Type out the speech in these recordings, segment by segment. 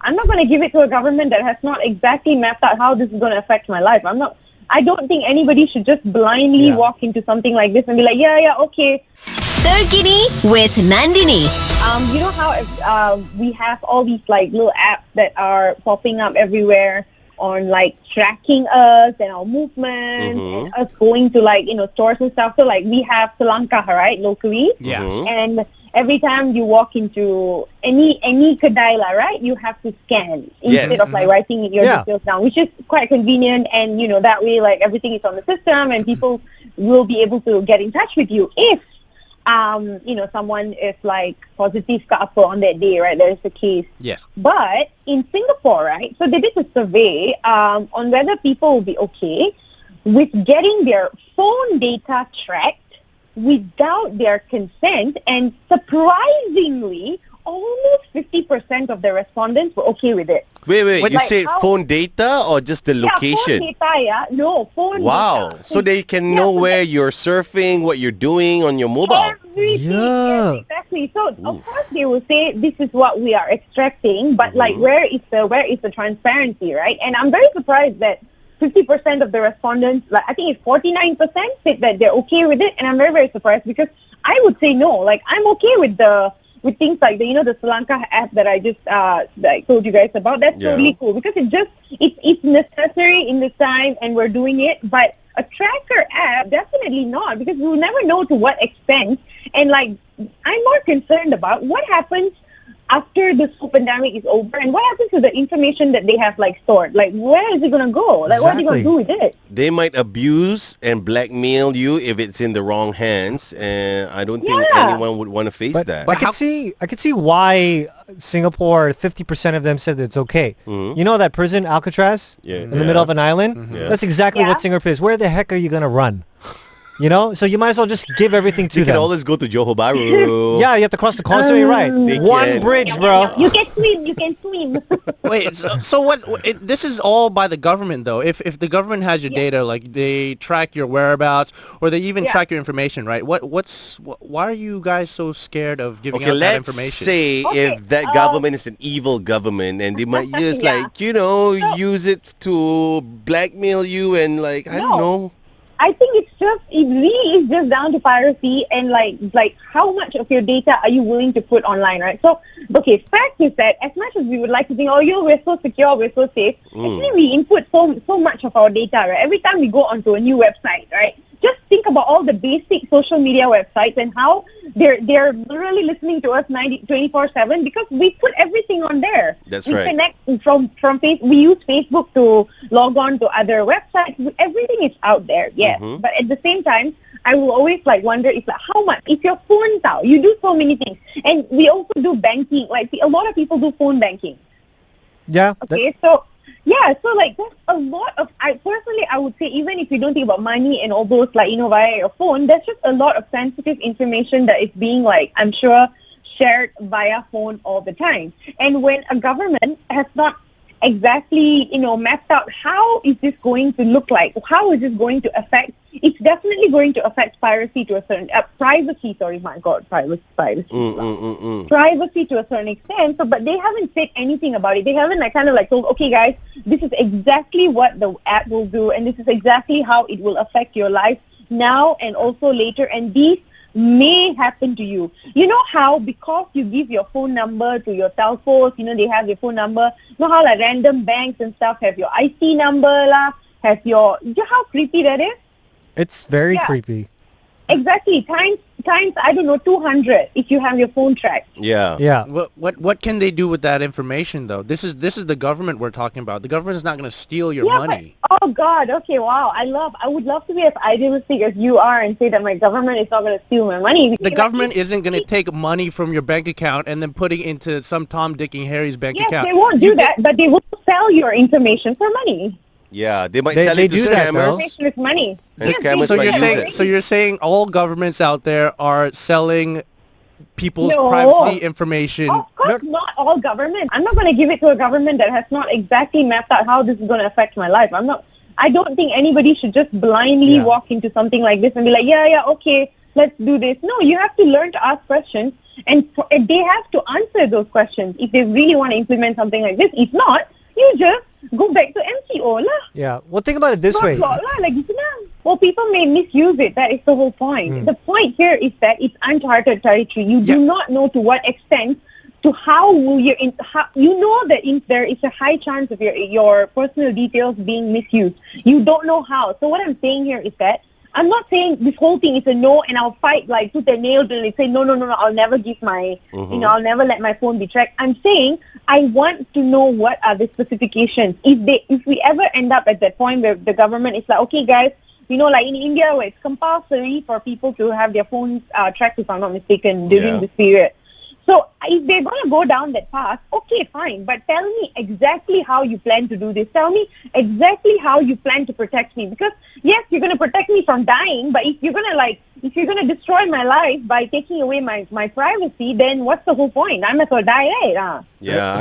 I'm not going to give it to a government that has not exactly mapped out how this is going to affect my life. I don't think anybody should just blindly walk into something like this and be like, yeah, okay. Terkini with Nandini. You know how we have all these like little apps that are popping up everywhere on like tracking us and our movements and us going to like, stores and stuff. So like we have Selangkah, right, locally. Yeah. And every time you walk into any kedai lah, right, you have to scan instead of like writing your details down, which is quite convenient. And that way like everything is on the system and people will be able to get in touch with you if someone is like positive ke apa on that day, right? That is the case. Yes. But in Singapore, right, so they did a survey on whether people will be okay with getting their phone data tracked without their consent, and surprisingly, almost 50% of the respondents were okay with it. Wait, you like said phone data or just the location? Yeah, phone data, No, phone wow. data. So they can know where you're surfing, what you're doing on your mobile. Everything, yes, exactly. So of course they will say this is what we are extracting, but like where is the transparency, right? And I'm very surprised that 50% of the respondents, like I think it's 49%, said that they're okay with it, and I'm very, very surprised because I would say no. Like I'm okay with things like the Selangkah app that I just that I told you guys about. That's totally cool because it's necessary in this time and we're doing it. But a tracker app, definitely not, because we'll never know to what extent. And like I'm more concerned about what happens after this whole pandemic is over, and what happens to the information that they have like stored? Like where is it gonna go? Like what are they gonna do with it? They might abuse and blackmail you if it's in the wrong hands, and I don't think anyone would want to face that. But I could see why Singapore 50% of them said it's okay. You know that prison Alcatraz in the middle of an island? That's exactly what Singapore is. Where the heck are you gonna run? So you might as well just give everything to them. You can always go to Johor Bahru. Yeah, you have to cross the causeway, right? One bridge, bro. You can swim. Wait, so what? This is all by the government, though. If the government has your data, like they track your whereabouts, or they even track your information, right? Why are you guys so scared of giving out that information? Let's say if that government is an evil government, and they might just use it to blackmail you and like I don't know. I think it really is just down to piracy and like how much of your data are you willing to put online, right? So, okay, fact is that as much as we would like to think, we're so secure, we're so safe, actually we input so much of our data, right? Every time we go onto a new website, right? Just think about all the basic social media websites and how they're literally listening to us 24/7 because we put everything on there. That's we right. Connect from Facebook. We use Facebook to log on to other websites. Everything is out there, yes. But at the same time, I will always wonder if how much if your phone's out. You do so many things, and we also do banking. Like a lot of people do phone banking. Yeah. Okay, so. Yeah, so that's a lot of, I would say even if you don't think about money and all those via your phone, there's just a lot of sensitive information that is being I'm sure shared via phone all the time. And when a government has not exactly, mapped out how is this going to look like, how is this going to affect, it's definitely going to affect piracy to a certain, privacy to a certain extent. So, but they haven't said anything about it. They haven't told, okay guys, this is exactly what the app will do and this is exactly how it will affect your life now and also later, and these may happen to you. You know how because you give your phone number to your telcos, they have your phone number, how random banks and stuff have your IC number have your, how creepy that is? It's very creepy. Exactly. Times I don't know 200 if you have your phone tracked. Yeah. What can they do with that information though? This is the government we're talking about. The government is not going to steal your money. But, oh God. Okay. Wow. I would love to be as idealistic as you are and say that my government is not going to steal my money. The government isn't going to take money from your bank account and then put it into some Tom, Dick, and Harry's bank account. Yes, they won't do that, but they will sell your information for money. Yeah, they might sell it to scammers. Information is money. And scammers might use it. So you're saying all governments out there are selling people's privacy information? Of course, not all governments. I'm not going to give it to a government that has not exactly mapped out how this is going to affect my life. I don't think anybody should just blindly walk into something like this and be like, okay, let's do this. No, you have to learn to ask questions. And they have to answer those questions if they really want to implement something like this. If not, you just go back to MCO lah. Yeah. Well, think about it this way. Well, people may misuse it. That is the whole point. The point here is that it's uncharted territory. You do not know to what extent, to how will you, you know that there is a high chance of your personal details being misused. You don't know how. So what I'm saying here is that I'm not saying this whole thing is a no, and I'll fight like tooth and nail till they say no, I'll never give my, I'll never let my phone be tracked. I'm saying I want to know what are the specifications. If we ever end up at that point where the government is like, okay guys, like in India where it's compulsory for people to have their phones tracked, if I'm not mistaken, during this period. So if they're going to go down that path, okay, fine. But tell me exactly how you plan to do this. Tell me exactly how you plan to protect me. Because yes, you're going to protect me from dying. But if you're going to destroy my life by taking away my privacy, then what's the whole point? I might as well die, right? Yeah,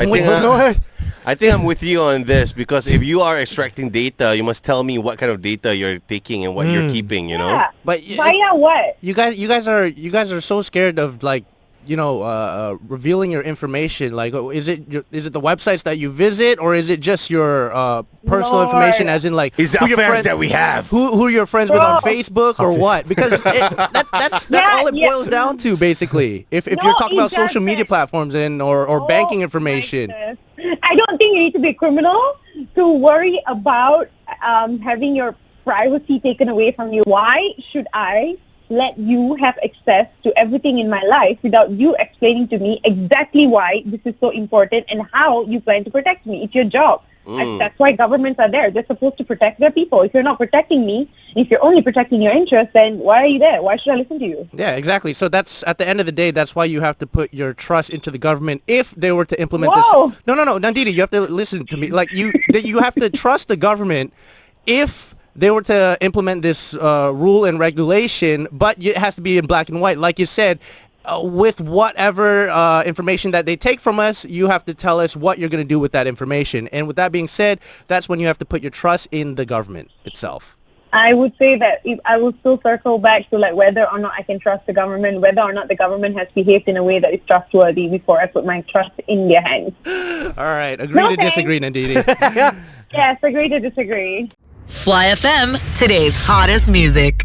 I think I'm with you on this, because if you are extracting data, you must tell me what kind of data you're taking and what you're keeping. You know. But via what? You guys are so scared of like, revealing your information. Like, is it the websites that you visit, or is it just your personal information, as in like is the affairs that we have? Who are your friends with on Facebook or what? Because that's all it boils down to, basically. If you're talking about social media platforms or banking information. I don't think you need to be a criminal to worry about having your privacy taken away from you. Why should I let you have access to everything in my life without you explaining to me exactly why this is so important and how you plan to protect me? It's your job. That's why governments are there. They're supposed to protect their people. If you're not protecting me, if you're only protecting your interests, then why are you there? Why should I listen to you? Yeah, exactly. So that's, at the end of the day, that's why you have to put your trust into the government if they were to implement this. No, Nandini, you have to listen to me. Like, you have to trust the government if they were to implement this rule and regulation, but it has to be in black and white. Like you said, with whatever information that they take from us, you have to tell us what you're going to do with that information. And with that being said, that's when you have to put your trust in the government itself. I would say that I will still circle back to like whether or not I can trust the government, whether or not the government has behaved in a way that is trustworthy before I put my trust in their hands. All right. Agree to disagree, Nandini. Yes, agree to disagree. Fly FM, today's hottest music.